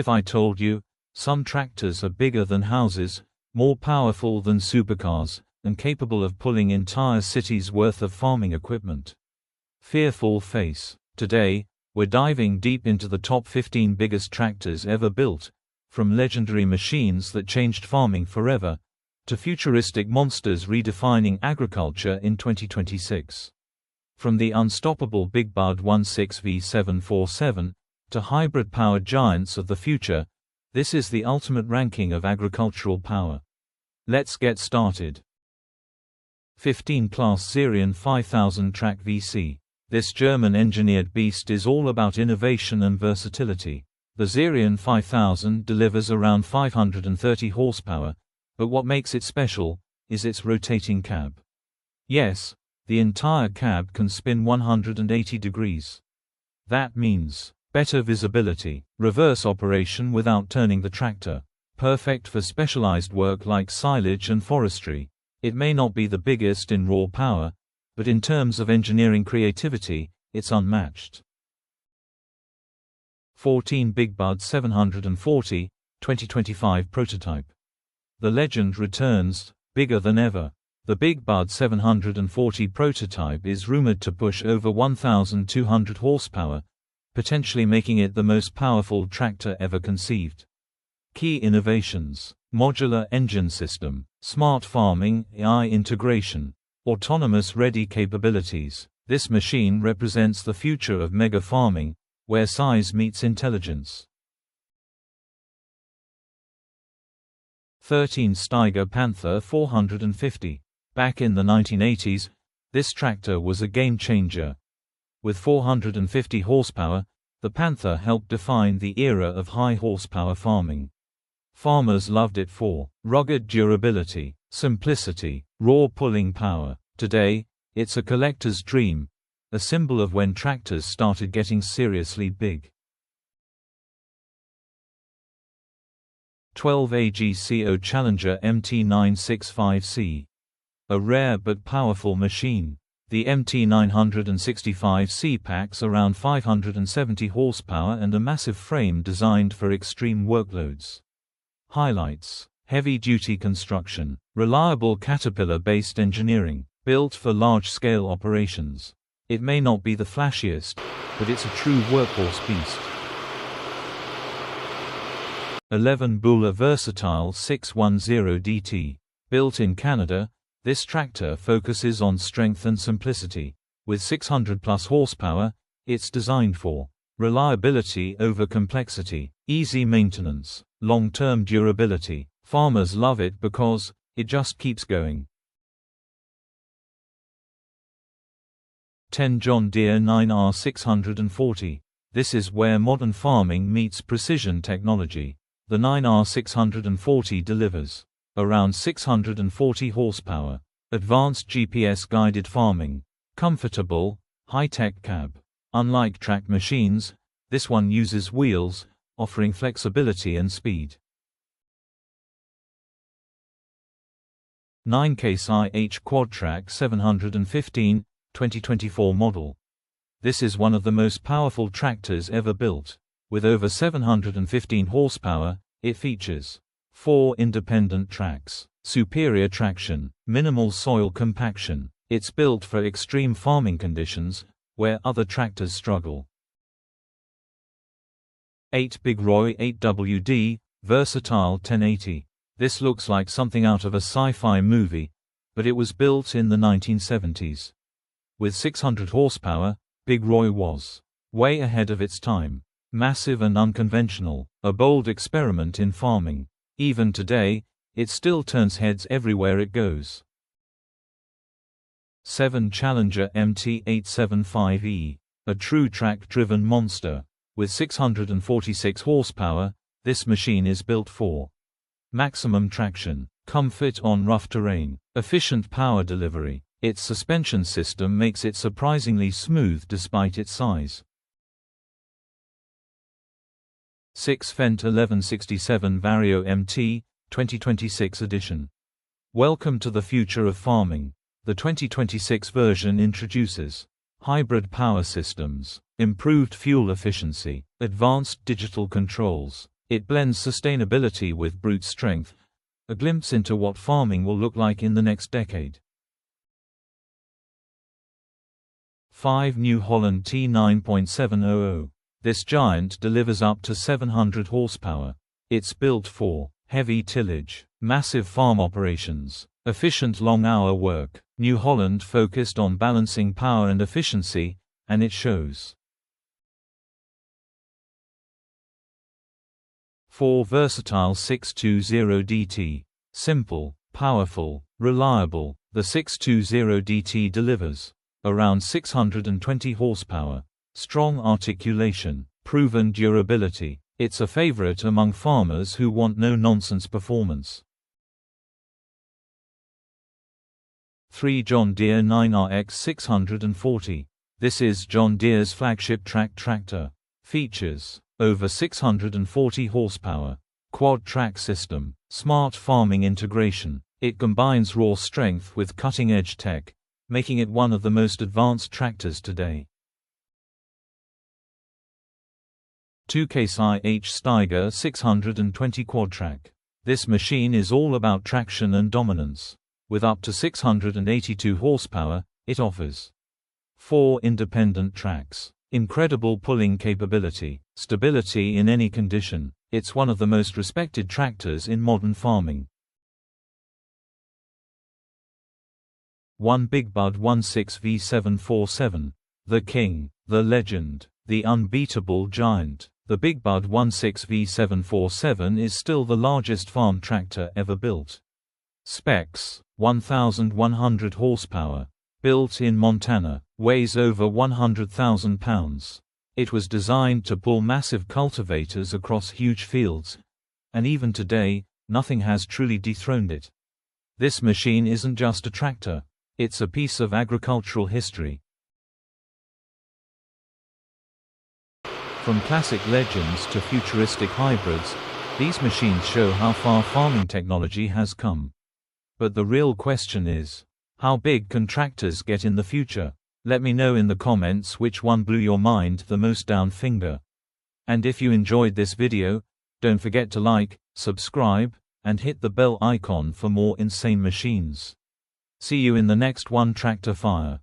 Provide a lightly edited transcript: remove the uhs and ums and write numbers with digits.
If I told you, some tractors are bigger than houses, more powerful than supercars, and capable of pulling entire cities' worth of farming equipment. Fearful face. Today, we're diving deep into the top 15 biggest tractors ever built, from legendary machines that changed farming forever, to futuristic monsters redefining agriculture in 2026. From the unstoppable Big Bud 16V747, to hybrid-powered giants of the future, this is the ultimate ranking of agricultural power. Let's get started. 15. Claas Xerion 5000 Trac VC. This German-engineered beast is all about innovation and versatility. The Xerion 5000 delivers around 530 horsepower, but what makes it special is its rotating cab. Yes, the entire cab can spin 180 degrees. That means better visibility, reverse operation without turning the tractor, perfect for specialized work like silage and forestry. It may not be the biggest in raw power, but in terms of engineering creativity, it's unmatched. 14. Big Bud 740, 2025 prototype. The legend returns, bigger than ever. The Big Bud 740 prototype is rumored to push over 1,200 horsepower, potentially making it the most powerful tractor ever conceived. Key innovations: modular engine system, smart farming, AI integration, autonomous ready capabilities. This machine represents the future of mega farming, where size meets intelligence. 13. Steiger Panther 450. Back in the 1980s, this tractor was a game changer. With 450 horsepower, the Panther helped define the era of high horsepower farming. Farmers loved it for rugged durability, simplicity, raw pulling power. Today, it's a collector's dream, a symbol of when tractors started getting seriously big. 12. AGCO Challenger MT965C. A rare but powerful machine. The MT965C packs around 570 horsepower and a massive frame designed for extreme workloads. Highlights: heavy-duty construction, reliable Caterpillar-based engineering, built for large-scale operations. It may not be the flashiest, but it's a true workhorse beast. 11. Buhler Versatile 610DT. Built in Canada, this tractor focuses on strength and simplicity. With 600+ horsepower, it's designed for reliability over complexity, easy maintenance, long-term durability. Farmers love it because it just keeps going. 10. John Deere 9R640. This is where modern farming meets precision technology. The 9R640 delivers around 640 horsepower, advanced GPS-guided farming, comfortable, high-tech cab. Unlike track machines, this one uses wheels, offering flexibility and speed. 9. Case IH Quadtrac 715, 2024 model. This is one of the most powerful tractors ever built. With over 715 horsepower, it features 4 independent tracks, superior traction, minimal soil compaction. It's built for extreme farming conditions, where other tractors struggle. 8. Big Roy 8WD, Versatile 1080. This looks like something out of a sci-fi movie, but it was built in the 1970s. With 600 horsepower, Big Roy was way ahead of its time. Massive and unconventional, a bold experiment in farming. Even today, it still turns heads everywhere it goes. 7. Challenger MT875E. A true track-driven monster. With 646 horsepower, this machine is built for maximum traction, comfort on rough terrain, efficient power delivery. Its suspension system makes it surprisingly smooth despite its size. 6. Fendt 1167 Vario MT, 2026 edition. Welcome to the future of farming. The 2026 version introduces hybrid power systems, improved fuel efficiency, advanced digital controls, It blends sustainability with brute strength, a glimpse into what farming will look like in the next decade. 5 New Holland T9.700. This giant delivers up to 700 horsepower. It's built for heavy tillage, massive farm operations, efficient long-hour work. New Holland focused on balancing power and efficiency, and it shows. 4 Versatile 620DT. Simple, powerful, reliable, the 620DT delivers around 620 horsepower, strong articulation, proven durability. It's a favorite among farmers who want no-nonsense performance. 3 John Deere 9RX 640. This is John Deere's flagship track tractor. Features over 640 horsepower, quad-track system, smart farming integration. It combines raw strength with cutting-edge tech, making it one of the most advanced tractors today. 2 Claas IH Steiger 620 Quadtrac. This machine is all about traction and dominance. With up to 682 horsepower, it offers 4 independent tracks, incredible pulling capability, stability in any condition. It's one of the most respected tractors in modern farming. 1 Big Bud 16V747. The king, the legend, the unbeatable giant. The Big Bud 16V747 is still the largest farm tractor ever built. Specs: 1,100 horsepower. Built in Montana. Weighs over 100,000 pounds. It was designed to pull massive cultivators across huge fields, and even today, nothing has truly dethroned it. This machine isn't just a tractor, it's a piece of agricultural history. From classic legends to futuristic hybrids, these machines show how far farming technology has come. But the real question is, how big can tractors get in the future? Let me know in the comments which one blew your mind the most. Down finger. And if you enjoyed this video, don't forget to like, subscribe, and hit the bell icon for more insane machines. See you in the next one. Tractor Fire.